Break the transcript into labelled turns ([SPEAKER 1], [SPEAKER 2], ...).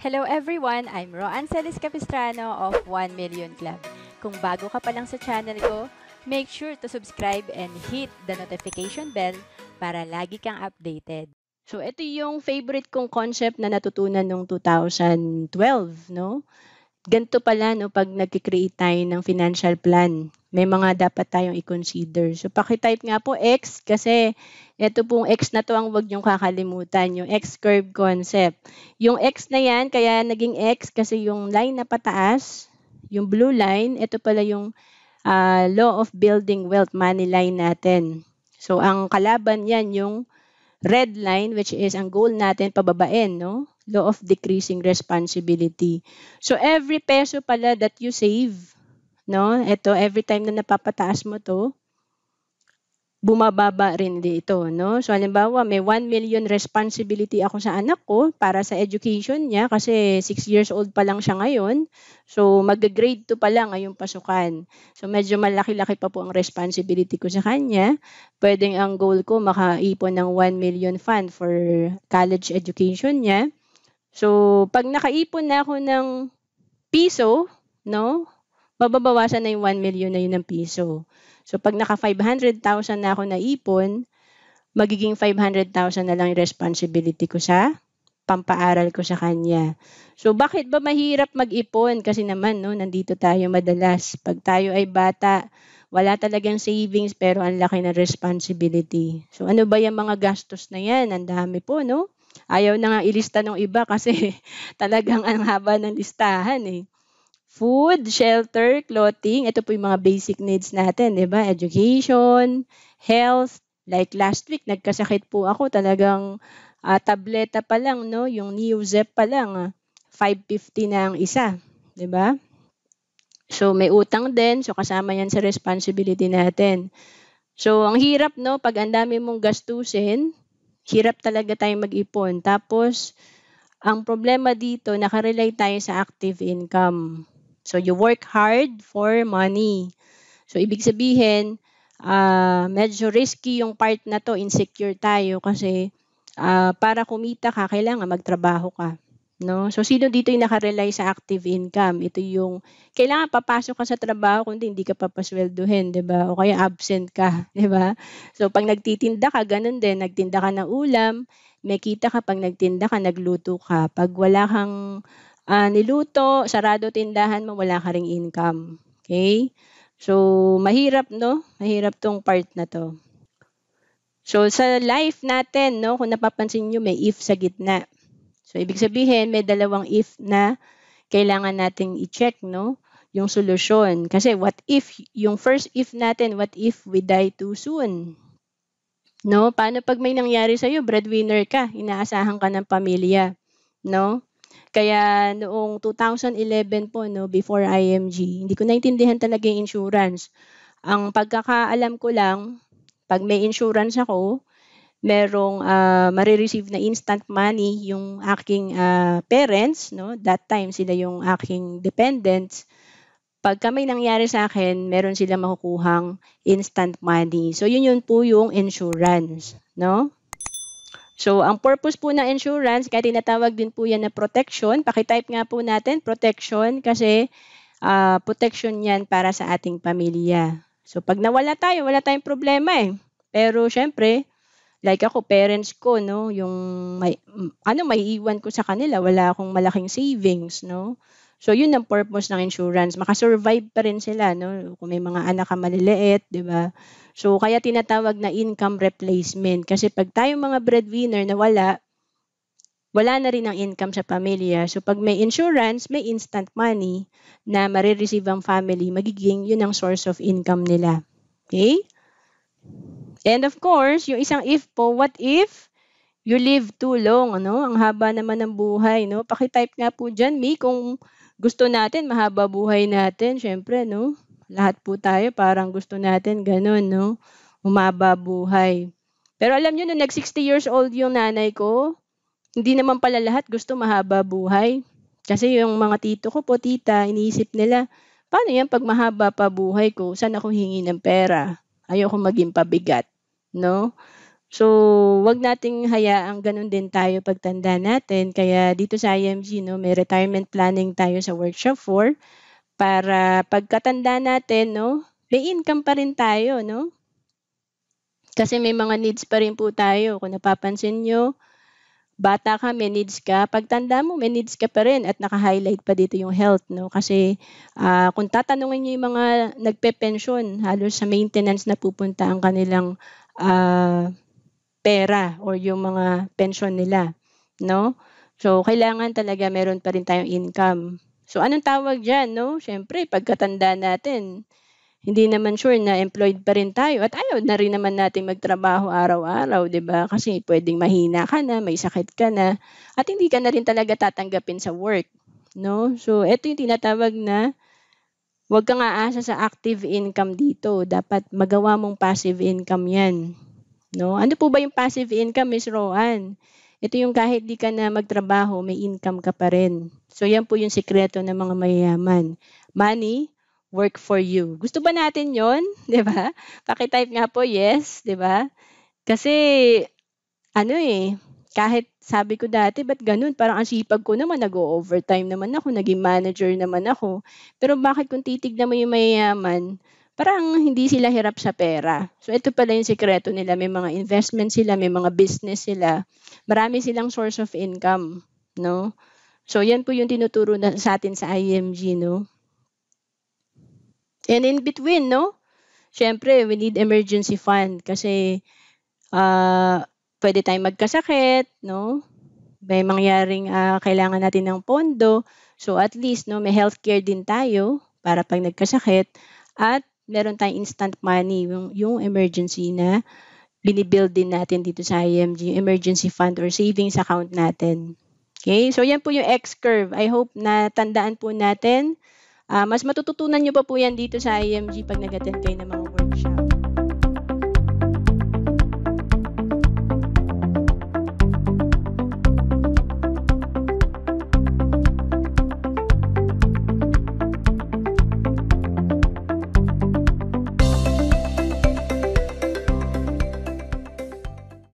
[SPEAKER 1] Hello everyone, I'm Roan Celis Capistrano of 1 Million Club. Kung bago ka pa lang sa channel ko, make sure to subscribe and hit the notification bell para lagi kang updated. So ito yung favorite kong concept na natutunan nung 2012, no? Ganito pala no pag nagki-create tayo ng financial plan. May mga dapat tayong i-consider. So paki-type nga po X kasi ito pong X na to ang wag niyong kakalimutan, yung X curve concept. Yung X na yan, kaya naging X kasi yung line na pataas, yung blue line, ito pala yung law of building wealth, money line natin. So ang kalaban yan yung red line which is ang goal natin pababain, no? Law of decreasing responsibility. So every peso pala that you save, no? Ito every time na napapataas mo to, bumababa rin dito, no? So halimbawa, may 1 million responsibility ako sa anak ko para sa education niya kasi 6 years old pa lang siya ngayon. So mag-grade 2 pa lang ngayong pasukan. So medyo malaki-laki pa po ang responsibility ko sa kanya. Pwedeng ang goal ko makaipon ng 1 million fund for college education niya. So pag nakaipon na ako ng piso, no? Mababawasan na yung 1 million na yun ng piso. So pag naka 500,000 na ako naipon, magiging 500,000 na lang yung responsibility ko sa pampaaral ko sa kanya. So bakit ba mahirap mag-ipon? Kasi naman no, nandito tayo madalas. Pag tayo ay bata, wala talagang savings pero ang laki ng responsibility. So ano ba yung mga gastos na yan? Ang dami po, no? Ayaw na nga ilista ng iba kasi talagang ang haba ng listahan eh. Food, shelter, clothing, ito po yung mga basic needs natin, di ba? Education, health, like last week, nagkasakit po ako, talagang tableta pa lang, no? Yung Neozep pa lang, 550 na ang isa, di ba? So, may utang din, so kasama yan sa responsibility natin. So, ang hirap, no? Pag ang dami mong gastusin, hirap talaga tayong mag-ipon. Tapos, ang problema dito, nakarely tayo sa active income. So, you work hard for money. So, ibig sabihin, medyo risky yung part na to, insecure tayo kasi para kumita ka, kailangan magtrabaho ka. No? So, sino dito yung nakarely sa active income? Ito yung, kailangan papasok ka sa trabaho kundi hindi ka papasweldohin, di ba? O kaya absent ka, di ba? So, pag nagtitinda ka, ganun din, nagtinda ka ng ulam, may kita ka pag nagtinda ka, nagluto ka. Pag wala kang niluto, sarado tindahan mo, wala ka ring income. Okay? So, mahirap, no? Mahirap tong part na to. So, sa life natin, no, kung napapansin nyo, may if sa gitna. So, ibig sabihin, may dalawang if na kailangan nating i-check, no? Yung solusyon. Kasi what if, yung first if natin, what if we die too soon? No? Paano pag may nangyari sa'yo, breadwinner ka, inaasahan ka ng pamilya, no? Kaya noong 2011 po, no, before IMG, hindi ko naintindihan talaga yung insurance. Ang pagkakaalam ko lang, pag may insurance ako, merong marireceive na instant money yung aking parents, no? That time sila yung aking dependents. Pagka may nangyari sa akin, meron silang makukuhang instant money. So yun po yung insurance, no? So, ang purpose po ng insurance, kaya tinatawag din po yan na protection. Pakitype nga po natin, protection, kasi protection yan para sa ating pamilya. So, pag nawala tayo, wala tayong problema eh. Pero, syempre, like ako, parents ko, no, yung may iwan ko sa kanila, wala akong malaking savings, no. So, yun ang purpose ng insurance. Makasurvive pa rin sila, no, kung may mga anak ka maliliit, di ba? So, kaya tinatawag na income replacement. Kasi pag tayong mga breadwinner na wala na rin ang income sa pamilya. So, pag may insurance, may instant money na marireceive ang family, magiging yun ang source of income nila. Okay? And of course, yung isang if po, what if you live too long? Ano? Ang haba naman ng buhay. No? Pakitype nga po dyan, Mi, kung gusto natin, mahaba buhay natin. Siyempre, no? Lahat po tayo parang gusto natin ganun, no? Humaba buhay. Pero alam nyo, nung nag-60 years old yung nanay ko, hindi naman pala lahat gusto mahaba buhay. Kasi yung mga tito ko po, tita, iniisip nila, paano yan pag mahaba pa buhay ko? Saan ako hingi ng pera? Ayoko maging pabigat, no? So, wag nating hayaang gano'n din tayo pagtanda natin. Kaya dito sa IMG 'no, may retirement planning tayo sa workshop 4 para pagkatanda natin 'no, may income pa rin tayo 'no. Kasi may mga needs pa rin po tayo. Kung napapansin niyo, bata ka, may needs ka, pagtanda mo may needs ka pa rin at naka-highlight pa dito yung health 'no. Kasi, kung tatanungin niyo yung mga nagpepensyon, halos sa maintenance napupunta ang kanilang, pera or yung mga pensyon nila 'no. So, kailangan talaga meron pa rin tayong income. So, anong tawag diyan 'no, siyempre pagkatanda natin hindi naman sure na employed pa rin tayo at ayaw na rin naman nating magtrabaho araw-araw, 'di ba? Kasi puwedeng mahina ka na, may sakit ka na, at hindi ka na rin talaga tatanggapin sa work, 'no? So, eto yung tinatawag na 'wag kang aasa sa active income dito, dapat magawa mong passive income 'yan, 'no? Ano po ba yung passive income, Miss Roanne? Ito yung kahit di ka na magtrabaho, may income ka pa rin. So, yan po yung sikreto ng mga mayayaman. Money work for you. Gusto ba natin yon? 'Di ba? Paki-type nga po yes, 'di ba? Kasi ano, kahit sabi ko dati, "Ba't gano'n, parang ang sipag ko naman, nag-o-overtime naman ako, naging manager naman ako." Pero bakit kung titignan mo yung mayayaman, parang hindi sila hirap sa pera. So ito pala yung sikreto nila, may mga investment sila, may mga business sila, marami silang source of income, 'no? So yan po yung tinuturo na sa'tin sa IMG 'no. And in between 'no, siyempre we need emergency fund kasi, puwede tayong magkasakit 'no, may mangyaring, kailangan natin ng pondo. So at least 'no, may healthcare din tayo para 'pag nagkasakit at meron tayong instant money, yung emergency na din natin dito sa IMG, emergency fund or savings account natin. Okay, so yan po yung X-curve. I hope na tandaan po natin. Mas matututunan niyo pa po yan dito sa IMG 'pag nag-attend kayo ng mga